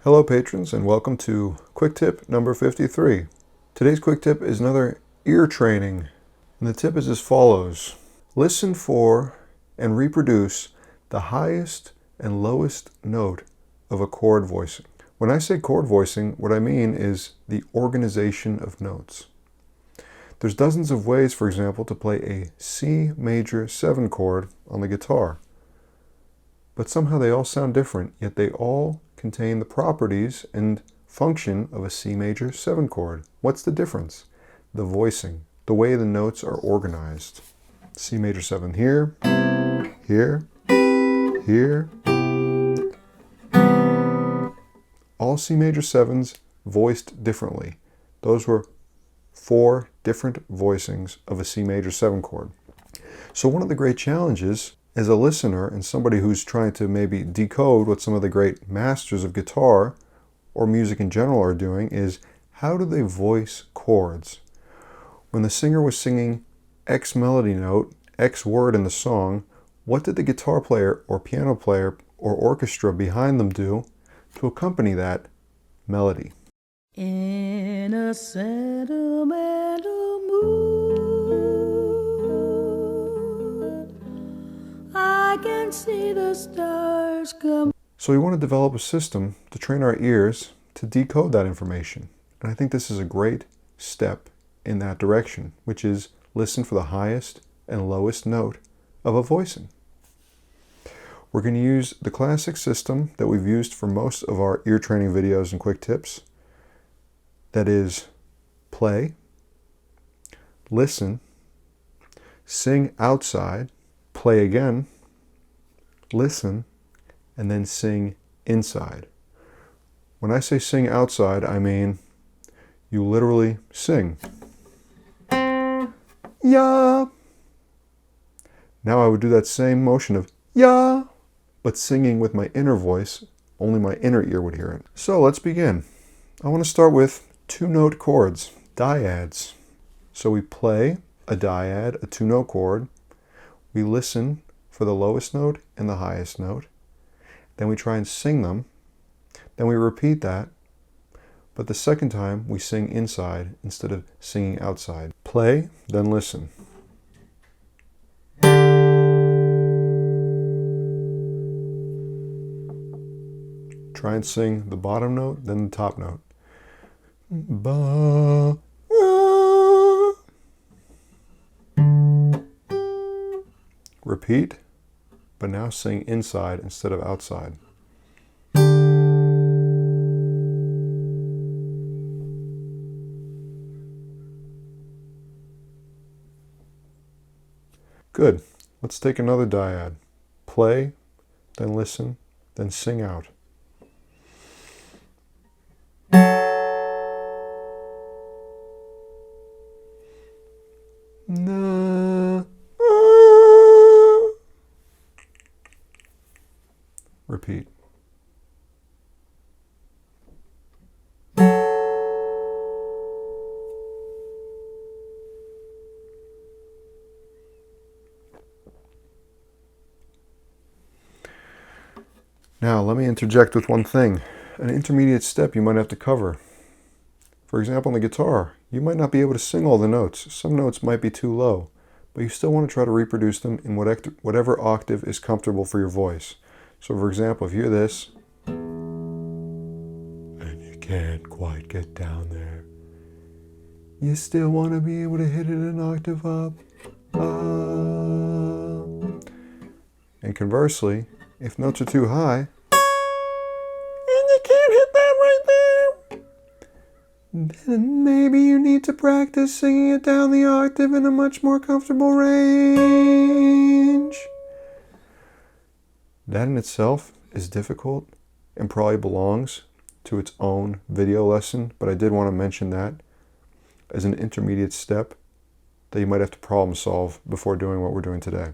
Hello patrons and welcome to quick tip number 53. Today's quick tip is another ear training, and the tip is as follows. Listen for and reproduce the highest and lowest note of a chord voicing. When I say chord voicing, what I mean is the organization of notes. There's dozens of ways, for example, to play a C major 7 chord on the guitar. But somehow they all sound different, yet they all contain the properties and function of a C major 7 chord. What's the difference? The voicing, the way the notes are organized. C major 7 here, here, here. All C major 7s voiced differently. Those were 4 different voicings of a C major 7 chord. So one of the great challenges as a listener and somebody who's trying to maybe decode what some of the great masters of guitar or music in general are doing is, how do they voice chords? When the singer was singing X melody note, X word in the song, what did the guitar player or piano player or orchestra behind them do to accompany that melody? In a sentimental mood, I can see the stars come. So we want to develop a system to train our ears to decode that information. And I think this is a great step in that direction, which is listen for the highest and lowest note of a voicing. We're going to use the classic system that we've used for most of our ear training videos and quick tips. That is, play, listen, sing outside, play again, listen, and then sing inside. When I say sing outside, I mean you literally sing. Yeah. Now I would do that same motion of yeah, but singing with my inner voice, only my inner ear would hear it. So let's begin. I want to start with 2-note chords, dyads. So we play a dyad, a 2-note chord. We listen for the lowest note and the highest note. Then we try and sing them. Then we repeat that. But the second time we sing inside instead of singing outside. Play, then listen. Try and sing the bottom note, then the top note. Ba, ah. Repeat, but now sing inside instead of outside. Good. Let's take another dyad. Play, then listen, then sing out. Na, ah. Repeat. Now, let me interject with one thing. An intermediate step you might have to cover. For example, on the guitar, you might not be able to sing all the notes. Some notes might be too low, but you still want to try to reproduce them in whatever octave is comfortable for your voice. So for example, if you hear this, and you can't quite get down there, you still want to be able to hit it an octave up. And conversely, if notes are too high, and you can't hit that right there, then maybe you need to practice singing it down the octave in a much more comfortable range. That in itself is difficult and probably belongs to its own video lesson, but I did want to mention that as an intermediate step that you might have to problem solve before doing what we're doing today.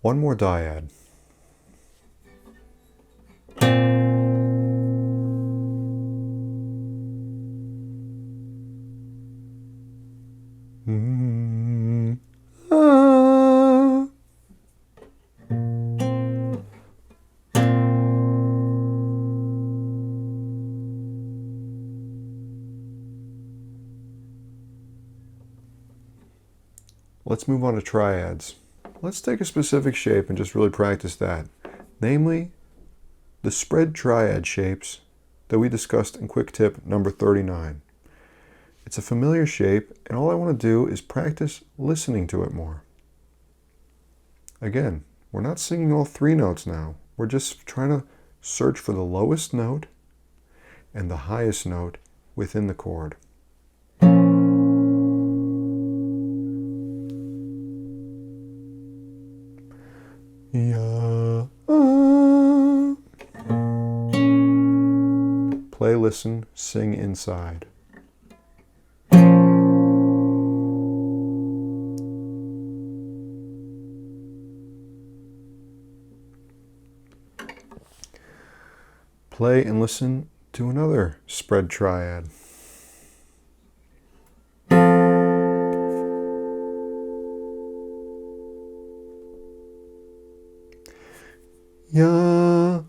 One more dyad. let's move on to triads. Let's take a specific shape and just really practice that. Namely, the spread triad shapes that we discussed in quick tip number 39. It's a familiar shape, and all I want to do is practice listening to it more. Again, we're not singing all three notes now. We're just trying to search for the lowest note and the highest note within the chord. Yeah. Play, listen, sing inside. Play and listen to another spread triad. Yeah.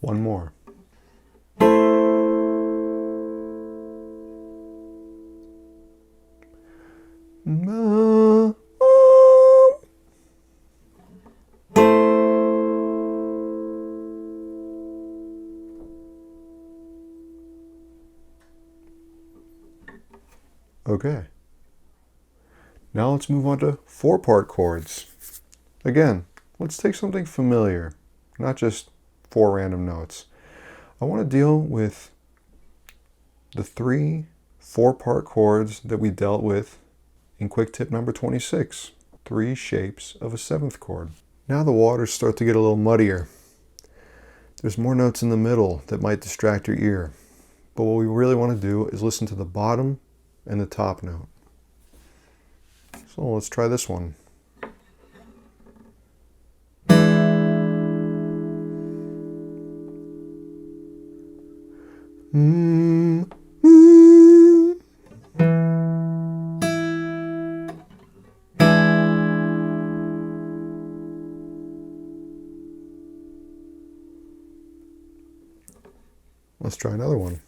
One more. Okay. Now let's move on to 4-part chords. Again, let's take something familiar, not just 4 random notes. I want to deal with the 3 4-part chords that we dealt with in quick tip number 26. 3 shapes of a 7th chord. Now the waters start to get a little muddier. There's more notes in the middle that might distract your ear. But what we really want to do is listen to the bottom and the top note. So let's try this one. Let's try another one.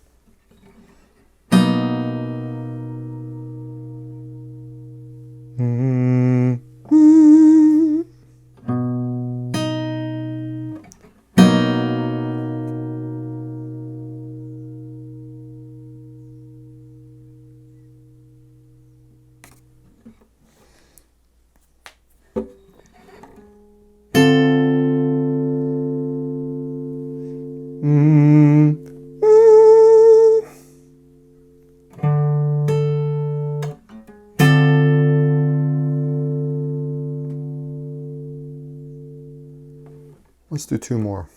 Let's do 2 more.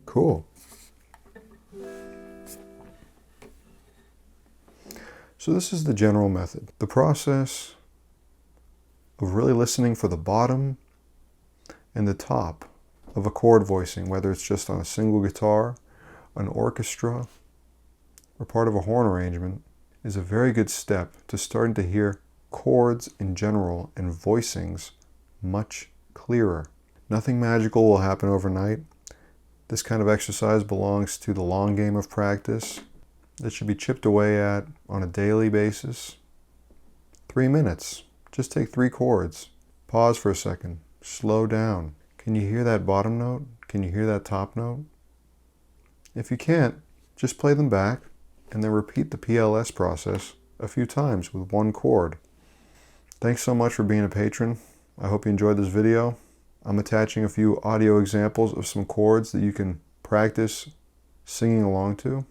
Cool. So this is the general method. The process of really listening for the bottom and the top of a chord voicing, whether it's just on a single guitar, an orchestra, or part of a horn arrangement, is a very good step to starting to hear chords in general and voicings much clearer. Nothing magical will happen overnight. This kind of exercise belongs to the long game of practice that should be chipped away at on a daily basis. 3 minutes. Just take 3 chords. Pause for a second. Slow down. Can you hear that bottom note? Can you hear that top note? If you can't, just play them back and then repeat the PLS process a few times with 1 chord. Thanks so much for being a patron. I hope you enjoyed this video. I'm attaching a few audio examples of some chords that you can practice singing along to.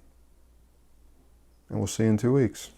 And we'll see you in 2 weeks.